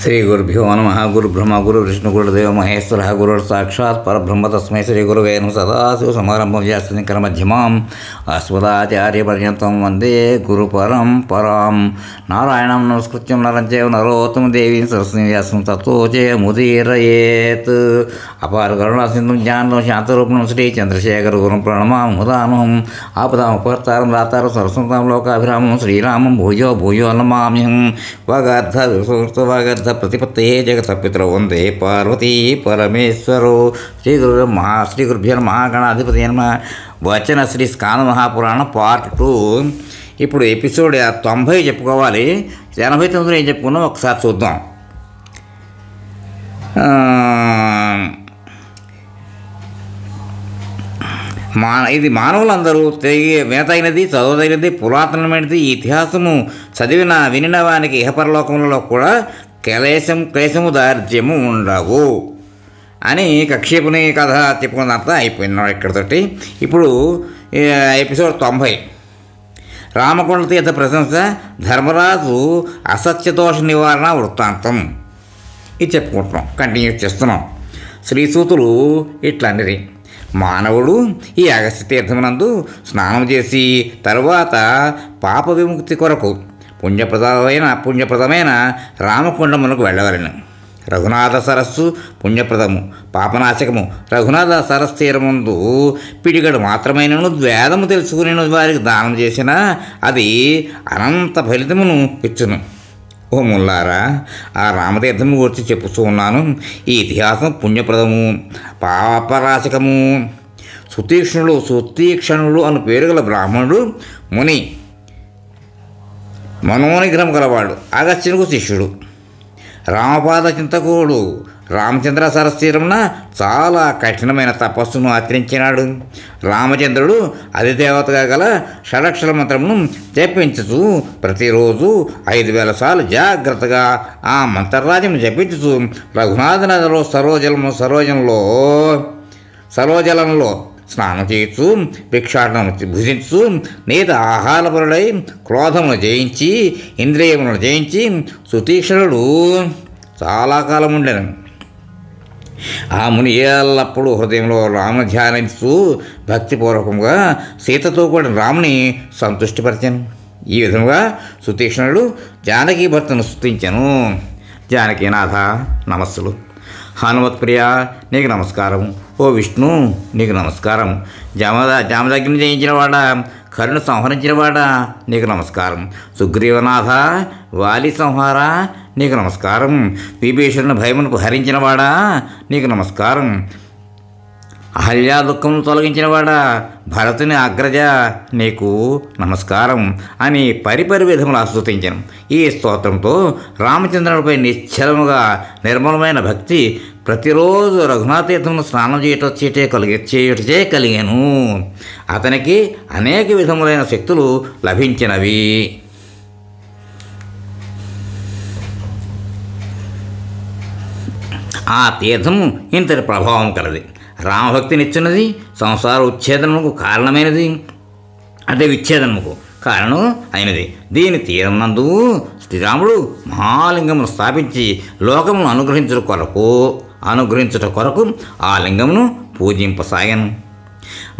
శ్రీ గురుభ్యో నమః. గురు బ్రహ్మ గురు విష్ణు గురుదేవ మహేశ్వర గురు సాక్షాత్ పరబ్రహ్మ తస్మై శ్రీ గురువే నమః. సదాశివ సమారంభం శాస్త్రశంకర మధ్యమాం అస్మదాచార్య పర్యంతం వందే గురు పరంపరాం. నారాయణం నమస్కృత్యం నరం చైవ నరోత్తమ దేవీం సరస్వతీం వ్యాసం తతో జయముదీరయేత్. అపార కరుణా సింధుం జ్ఞానం శాంతరూపణం శ్రీ చంద్రశేఖర గురుం ప్రణమాం ముదామహం. ఆపదాం ఉపహర్తారం రాతారం సరస్వతాం లోకాభిరామం శ్రీరామం భూయో భూయో నమామ్యహం. వాగర్ధ వాగర్ధ ప్రతిపత్తే జగతపితరౌ వందే పార్వతీ పరమేశ్వరో. శ్రీ గురుభ్యో మహాగణాధిపతి నమః. వచన శ్రీ స్కాంద మహాపురాణం పార్ట్ 2. ఇప్పుడు ఎపిసోడ్ 90 చెప్పుకోవాలి. 89 ఏం చెప్పుకున్నాం ఒకసారి చూద్దాం. ఇది మానవులందరూ వినతైనది, చదవదైనది, పురాతనమైనది. ఈ ఇతిహాసము వినిన వానికి ఇహపరలోకములలో కూడా క్లేశము దారిద్ర్యము ఉండవు అని కక్షేపుని కథ చెప్పుకున్నంత అయిపోయింది ఇక్కడితోటి. ఇప్పుడు ఎపిసోడ్ 90 రామకొండ తీర్థ ప్రశంస, ధర్మరాజు అసత్యదోష నివారణ వృత్తాంతం. ఇది చెప్పుకుంటున్నాం, కంటిన్యూ చేస్తున్నాం. శ్రీసూతులు ఇట్లన్నది: మానవుడు ఈ అగస్త్య తీర్థమునందు స్నానం చేసి తరువాత పాప విముక్తి కొరకు పుణ్యప్రదమైన రామకుండమునకు వెళ్ళవలెను. రఘునాథ సరస్సు పుణ్యప్రదము, పాపనాశకము. రఘునాథ సరస్సు తీరముందు పిడిగడు మాత్రమైనను వేదము తెలుసుకుని వారికి దానం చేసినా అది అనంత ఫలితమును ఇచ్చును. ఓ ముల్లారా, ఆ రామతీర్థము గురించి చెప్పుతూ ఉన్నాను. ఈ ఇతిహాసం పుణ్యప్రదము, పాపనాశకము. సుతీక్షణుడు అను పేరు గల బ్రాహ్మణుడు ముని, మనోనిగ్రహం గలవాడు, అగస్త్యునికి శిష్యుడు. రామపాద చింతకుడు రామచంద్ర సరస్వీరమున చాలా కఠినమైన తపస్సును ఆచరించినాడు. రామచంద్రుడు అధిదేవతగా గల షడక్షర మంత్రమును జపించుతూ ప్రతిరోజు 5000 సార్లు జాగ్రత్తగా ఆ మంత్రరాజ్యము జపించుతూ రఘునాథ నదిలో సరోజలంలో స్నానం చేయొచ్చు, భిక్షాటనము భుజించు, నీత ఆహారపరుడై క్రోధమును జయించి ఇంద్రియములను జయించి సుతీక్షణుడు చాలా కాలం ఉండెను. ఆ ముని ఎల్లప్పుడూ హృదయంలో రాముని ధ్యానిస్తూ భక్తిపూర్వకంగా సీతతో కూడా రాముని సంతుష్టిపరిచాను. ఈ విధంగా సుతీక్షణుడు జానకి భర్తను స్తుతించాను. జానకీనాథ నమస్సులు. హనుమత్ప్రియ నీకు నమస్కారం. ఓ విష్ణు నీకు నమస్కారం. జామదగ్ని జయించినవాడా, కరుణ సంహరించినవాడా నీకు నమస్కారం. సుగ్రీవనాథ వాలి సంహార నీకు నమస్కారం. విభీషణుని భయమును హరించినవాడా నీకు నమస్కారం. అహల్యా దుఃఖమును తొలగించినవాడా భరతుని అగ్రజ నీకు నమస్కారం అని పరిపరి విధములు స్తుతించాను. ఈ స్తోత్రంతో రామచంద్రునిపై నిశ్చలముగా నిర్మలమైన భక్తి ప్రతిరోజు రఘునాథ తీర్థమును స్నానం చేయుటచే కలిగాను. అతనికి అనేక విధములైన శక్తులు లభించినవి. ఆ తీర్థము ఇంతటి ప్రభావం కలది. రామభక్తినిచ్చున్నది, సంసార ఉచ్ఛేదనముకు కారణమైనది, అంటే విచ్ఛేదనముకు కారణం అయినది. దీని తీరం నందు శ్రీరాముడు మహాలింగమును స్థాపించి లోకమును అనుగ్రహించుట కొరకు ఆ లింగమును పూజింపసాగాను.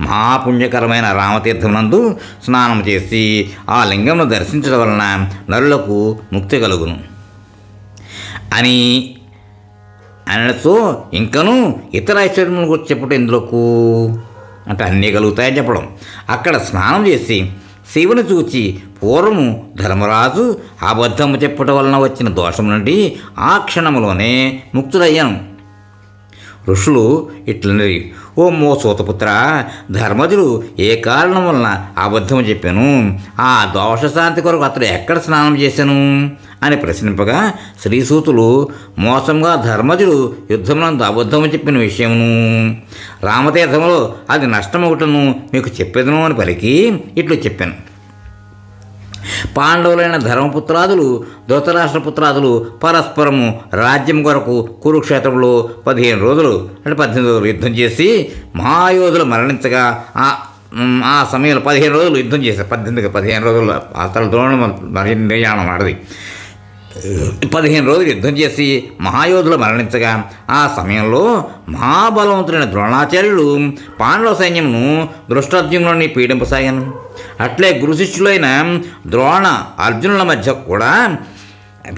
మహాపుణ్యకరమైన రామతీర్థమునందు స్నానం చేసి ఆ లింగమును దర్శించడం వలన నరులకు ముక్తి కలుగును అని అనడంతో ఇంకనూ ఇతర ఐశ్వర్యముల గురించి చెప్పటం ఎందుకు అంటే అన్నీ కలుగుతాయని చెప్పడం. అక్కడ స్నానం చేసి శివుని చూచి పూర్వము ధర్మరాజు అబద్ధము చెప్పటం వలన వచ్చిన దోషం నుండి ఆ క్షణములోనే ముక్తుడయ్యాను. ఋషులు ఇట్లన్నది: ఓ మో సూతపుత్ర, ధర్మజుడు ఏ కారణం వలన అబద్ధము చెప్పాను, ఆ దోషశాంతి కొరకు అతడు ఎక్కడ స్నానం చేశాను అని ప్రశ్నింపగా శ్రీసూతులు మోసంగా ధర్మజుడు యుద్ధమునందు అబద్ధము చెప్పిన విషయమును రామతీర్థములో అది నష్టమొకటను మీకు చెప్పేదను అని పలికి ఇట్లు చెప్పాను. పాండవులైన ధర్మపుత్రాదులు ధృతరాష్ట్రపుత్రాదులు పరస్పరము రాజ్యం కొరకు కురుక్షేత్రంలో 15 రోజులు అంటే 18 రోజులు యుద్ధం చేసి మహాయోధులు మరణించగా ఆ సమయంలో 15 రోజులు యుద్ధం చేశారు. 15 రోజులు ఆ తర్వాత ద్రోణం నిర్యాణం ఆడది. 15 రోజులు యుద్ధం చేసి మహాయోధులు మరణించగా ఆ సమయంలో మహాబలవంతుడైన ద్రోణాచార్యుడు పాండవ సైన్యమును దృష్టద్యుమ్నుని పీడింపసాగాను. అట్లే గురు శిష్యులైన ద్రోణ అర్జునుల మధ్య కూడా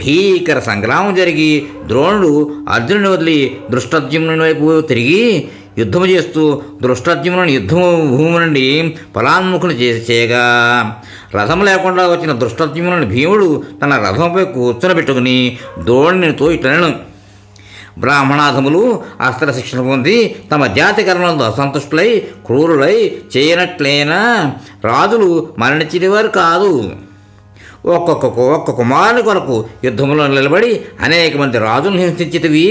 భీకర సంగ్రామం జరిగి ద్రోణుడు అర్జునుని వదిలి దృష్టద్యుమ్నుని వైపు తిరిగి యుద్ధము చేస్తూ దృష్టద్యుమ్నుని యుద్ధము భూమి నుండి పలాన్ముఖుని చేయగా రథం లేకుండా వచ్చిన దృష్టద్యుమ్నుని భీముడు తన రథంపై కూర్చొని ద్రోణునితో ఇట్లనెను: బ్రాహ్మణాధములు అస్త్ర శిక్షణ పొంది తమ జాతి కర్మలందు అసంతుష్టులై క్రూరులై చేయనట్లైనా రాజులు మరణించేవారు కాదు. ఒక్కొక్క కుమారుని కొరకు యుద్ధంలో నిలబడి అనేక మంది రాజులను హింసించితివి.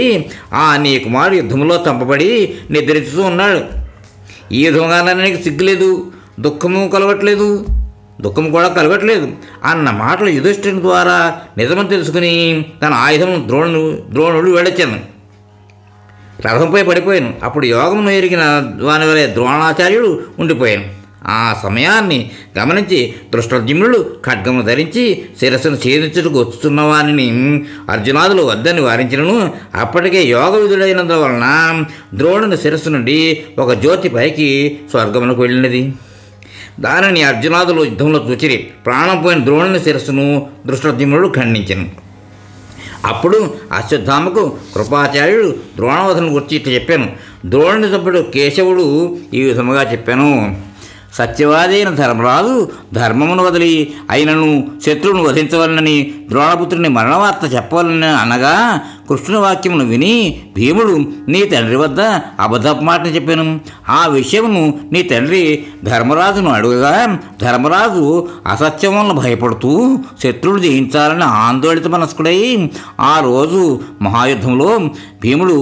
నీ కుమారుడు యుద్ధంలో చంపబడి నిద్రిస్తూ ఉన్నాడు. ఈ విధంగా నీకు సిగ్గులేదు, దుఃఖము కూడా కలగట్లేదు అన్న మాటలు యుధిష్ఠిరుని ద్వారా నిజమని తెలుసుకుని తన ఆయుధం ద్రోణుడు వెళ్ళొచ్చాను. రథంపై పడిపోయాను. అప్పుడు యోగమును ఎరిగిన వాని వలె ద్రోణాచార్యుడు ఉండిపోయాను. ఆ సమయాన్ని గమనించి దృష్టద్యుమ్నుడు ఖడ్గమును ధరించి శిరస్సును ఛేదించుటకు వచ్చుతున్న వారిని అర్జునాదులు వద్దని వారించినను అప్పటికే యోగ విధుడైనందువలన ద్రోణుని శిరస్సు నుండి ఒక జ్యోతి పైకి స్వర్గమునకు వెళ్ళినది. దానిని అర్జునాదులు యుద్ధంలో చూచిరి. ప్రాణం పోయిన ద్రోణుని శిరస్సును దృష్టద్యుమ్నుడు ఖండించెను. అప్పుడు అశ్వత్థామకు కృపాచార్యుడు ద్రోణవధను గురించి ఇట్లా చెప్పాను: ద్రోణుని సభ్యుడు కేశవుడు ఈ విధముగా చెప్పాను: సత్యవాదైన ధర్మరాజు ధర్మమును వదిలి అయినను శత్రువును వధించవలనని ద్రోణపుత్రుని మరణవార్త చెప్పవాలని అనగా కృష్ణుని వాక్యమును విని భీముడు నీ తండ్రి వద్ద అబద్ధపు మాటను చెప్పాను. ఆ విషయమును నీ తండ్రి ధర్మరాజును అడుగగా ధర్మరాజు అసత్యం వలన భయపడుతూ శత్రువులు జయించాలని ఆందోళిత మనస్కుడై ఆ రోజు మహాయుద్ధంలో భీముడు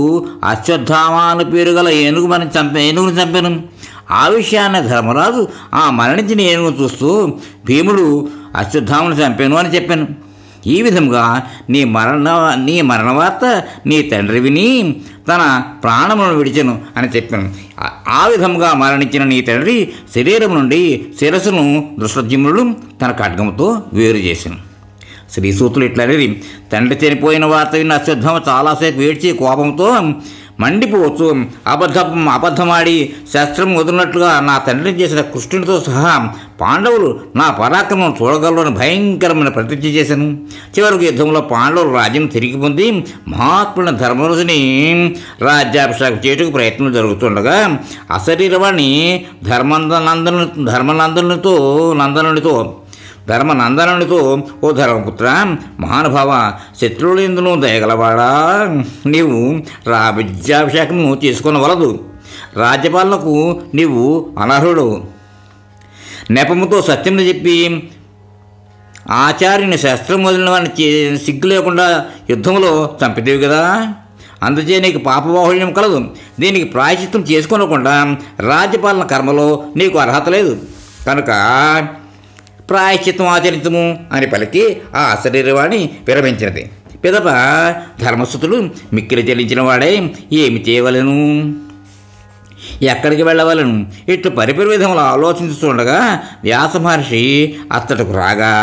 అశ్వత్థామాను పేరు గల ఏనుగుని చంపాను. ఆ విషయాన్ని ధర్మరాజు ఆ మరణించిన ఏనుగును చూస్తూ భీముడు అశ్వత్థామను చంపాను అని చెప్పాను. ఈ విధంగా నీ మరణ వార్త నీ తండ్రి విని తన ప్రాణములను విడిచెను అని చెప్పాను. ఆ విధంగా మరణించిన నీ తండ్రి శరీరం నుండి శిరస్సును దృష్టద్యుమ్నుడు తన ఖడ్గముతో వేరు చేశాను. శ్రీసూతులు ఇట్లనేది: తండ్రి చనిపోయిన వార్త విన్న అశ్వత్థామ చాలాసేపు ఏడ్చి కోపంతో మండిపోవచ్చు. అబద్ధమాడి శస్త్రం వదిలినట్లుగా నా తండ్రిని చేసిన కృష్ణునితో సహా పాండవులు నా పరాక్రమం చూడగలరని భయంకరమైన ప్రతిజ్ఞ చేశాను. చివరికి యుద్ధంలో పాండవులు రాజ్యం తిరిగి పొంది మహాత్ముడైన ధర్మరాజుని రాజ్యాభిషేకం చేయటకు ప్రయత్నం జరుగుతుండగా అశరీరవాణి ధర్మనందనునితో ఓ ధర్మపుత్ర, మహానుభావ, శత్రువులు ఎందును దయగలవాడా, నీవు రాజ్యాభిషేకం చేసుకొనవలదు. రాజ్యపాలనకు నీవు అనర్హుడు. నెపముతో సత్యం చెప్పి ఆచార్యుని శస్త్రం వదిలిన వాడిని సిగ్గు లేకుండా యుద్ధంలో చంపితేవి కదా. అందుచే నీకు పాపబాహుళ్యం కలదు. దీనికి ప్రాయశ్చిత్తం చేసుకోనకుండా రాజ్యపాలన కర్మలో నీకు అర్హత లేదు కనుక ప్రాయశ్చిత్తం ఆచరించము అని పలికి ఆ అశరీరవాణి విరమించినది. పిదప ధర్మసుతుడు మిక్కిలి చెల్లించిన వాడే ఏమి చేయవలను, ఎక్కడికి వెళ్ళవలను ఇట్లు పరిపరి విధములు ఆలోచించుతుండగా వ్యాస మహర్షి అత్తటకు రాగా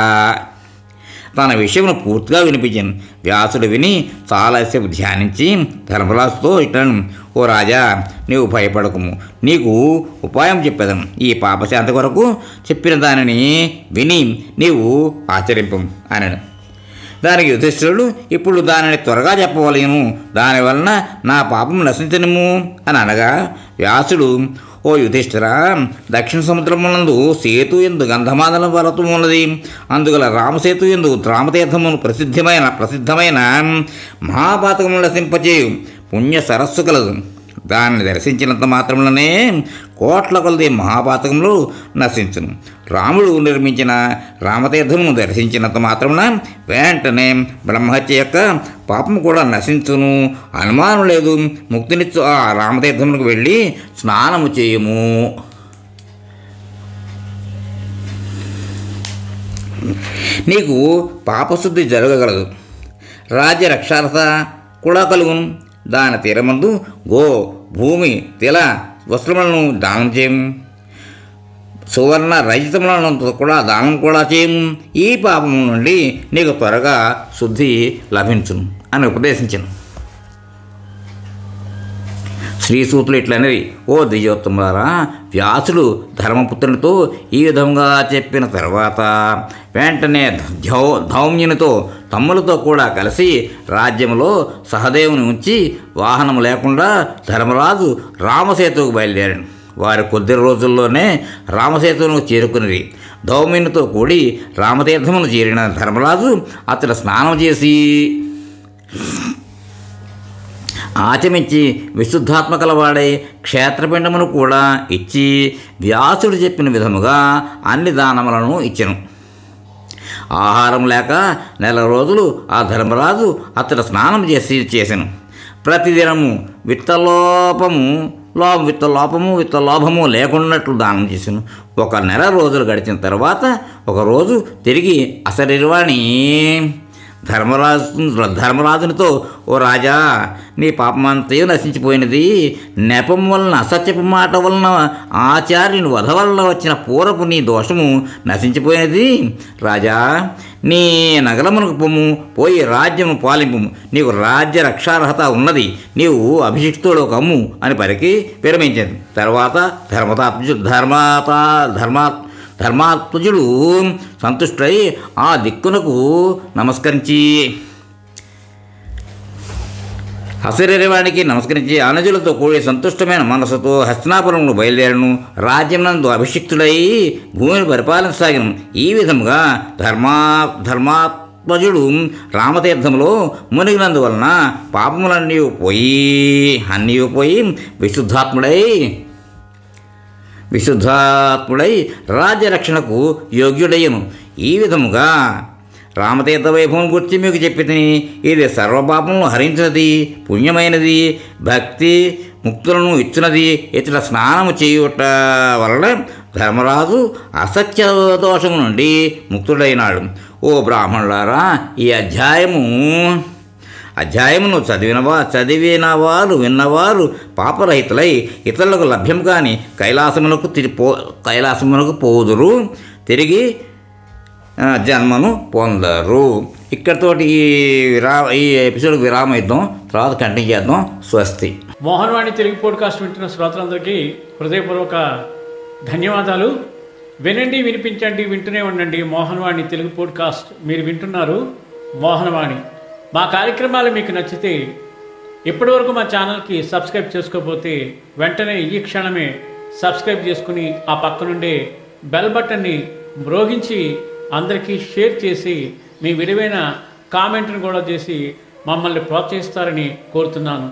తన విషయమును పూర్తిగా వినిపించాను. వ్యాసుడు విని చాలాసేపు ధ్యానించి ధర్మరాజుతో ఇట్లను: ఓ రాజా, నీవు భయపడకము, నీకు ఉపాయం చెప్పేదను. ఈ పాపశాంతి కొరకు చెప్పిన దానిని విని నీవు ఆచరింపు అనను. దానికి యుధిష్ఠిరుడు: ఇప్పుడు దానిని త్వరగా చెప్పవలేను, దానివలన నా పాపం నశించనిము అని అనగా వ్యాసుడు: ఓ యుధిష్ఠిరా, దక్షిణ సముద్రమునందు సేతు ఎందు గంధమాదన పర్వతం ఉన్నది. అందుగల రామసేతు ఎందు రామతీర్థమును ప్రసిద్ధమైన మహాపాతకమును నశింపచేయు పుణ్య సరస్సు కలదు. దానిని దర్శించినంత మాత్రములనే కోట్ల కొలది మహాపాతకములు నశించును. రాముడు నిర్మించిన రామతీర్థమును దర్శించినంత మాత్రమున వెంటనే బ్రహ్మహత్య యొక్క పాపము కూడా నశించును. అనుమానం లేదు. ముక్తినిచ్చు ఆ రామతీర్థమునకు వెళ్ళి స్నానము చేయము. నీకు పాపశుద్ధి జరగగలదు. రాజ్యరక్షార్హత కూడా కలుగును. దాని తీరమందు భూమి, తిల, వస్త్రములను దానం చేయము. సువర్ణ రజితములను కూడా దానం కూడా చేయము, ఈ పాపము నుండి నీకు త్వరగా శుద్ధి లభించును అని ఉపదేశించను. శ్రీసూతులు ఇట్లనేది, ఓ ద్విజోత్తములారా, వ్యాసుడు ధర్మపుత్రునితో ఈ విధంగా చెప్పిన తర్వాత వెంటనే ధౌమ్యునితో తమ్ములతో కూడా కలిసి రాజ్యంలో సహదేవుని ఉంచి వాహనం లేకుండా ధర్మరాజు రామసేతువుకు బయలుదేరాడు. వారి కొద్ది రోజుల్లోనే రామసేతువును చేరుకుని ధౌమ్యునితో కూడి రామతీర్థమును చేరిన ధర్మరాజు అతడు స్నానం చేసి ఆచమించి విశుద్ధాత్మకల వాడై క్షేత్రపిండమును కూడా ఇచ్చి వ్యాసుడు చెప్పిన విధముగా అన్ని దానములను ఇచ్చెను. ఆహారం లేక నెల రోజులు ఆ ధర్మరాజు అతడు స్నానం చేసెను. ప్రతిదినము విత్తలోపము లేకున్నట్లు దానం చేశాను. ఒక నెల రోజులు గడిచిన తర్వాత ఒకరోజు తిరిగి అశరీరవాణి ధర్మరాజునితో, ఓ రాజా, నీ పాపమంతయు నశించిపోయినది. నెపం వలన, అసత్యపు మాట వలన, ఆచార్యుని వధ వలన వచ్చిన పూర్వపు నీ దోషము నశించిపోయినది. రాజా, నీ నగరమునకు పొమ్ము, పోయి రాజ్యము పాలింపు, నీకు రాజ్య రక్షార్హత ఉన్నది, నీవు అభిషిక్తుడు కమ్ము అని పలికి విరమించింది. తర్వాత ధర్మాత్మజుడు సంతుష్టై ఆ దిక్కునకు నమస్కరించి అశరీరవానికి నమస్కరించి అనుజులతో కూడి సంతుష్టమైన మనసుతో హస్తినాపురమును బయలుదేరను. రాజ్యమునందు అభిషిక్తుడై భూమిని పరిపాలించసాగను. ఈ విధముగా ధర్మాత్మజుడు రామతీర్థములో మునిగినందువలన పాపములన్నీ పోయి విశుద్ధాత్ముడై రాజ్యరక్షణకు యోగ్యుడయ్యను. ఈ విధముగా రామతీర్థ వైభవం గురించి మీకు చెప్పి, ఇది సర్వపాపములను హరించినది, పుణ్యమైనది, భక్తి ముక్తులను ఇచ్చినది. ఇతర స్నానము చేయుట వలన ధర్మరాజు అసత్య దోషము నుండి ముక్తుడైనాడు. ఓ బ్రాహ్మణులారా, ఈ అధ్యాయమును చదివిన వారు విన్నవారు పాపరహితులై ఇతరులకు లభ్యం కాని కైలాసమునకు పోదురు, తిరిగి జన్మను పొందరు. ఇక్కడితోటి ఈ ఎపిసోడ్కి విరామం ఇద్దాం, తర్వాత కంటిన్యూ చేద్దాం. స్వస్తి. మోహన్వాణి తెలుగు పోడ్కాస్ట్ వింటున్న శ్రోతలందరికీ హృదయపూర్వక ధన్యవాదాలు. వినండి, వినిపించండి, వింటూనే ఉండండి. మోహన్వాణి తెలుగు పోడ్కాస్ట్ మీరు వింటున్నారు. మోహన్వాణి. మా కార్యక్రమాలు మీకు నచ్చితే ఇప్పటివరకు మా ఛానల్కి సబ్స్క్రైబ్ చేసుకోకపోతే వెంటనే ఈ క్షణమే సబ్స్క్రైబ్ చేసుకుని ఆ పక్కనుండే బెల్ బటన్ని మ్రోగించి అందరికీ షేర్ చేసి మీ విలువైన కామెంట్ను కూడా చేసి మమ్మల్ని ప్రోత్సహిస్తారని కోరుతున్నాను.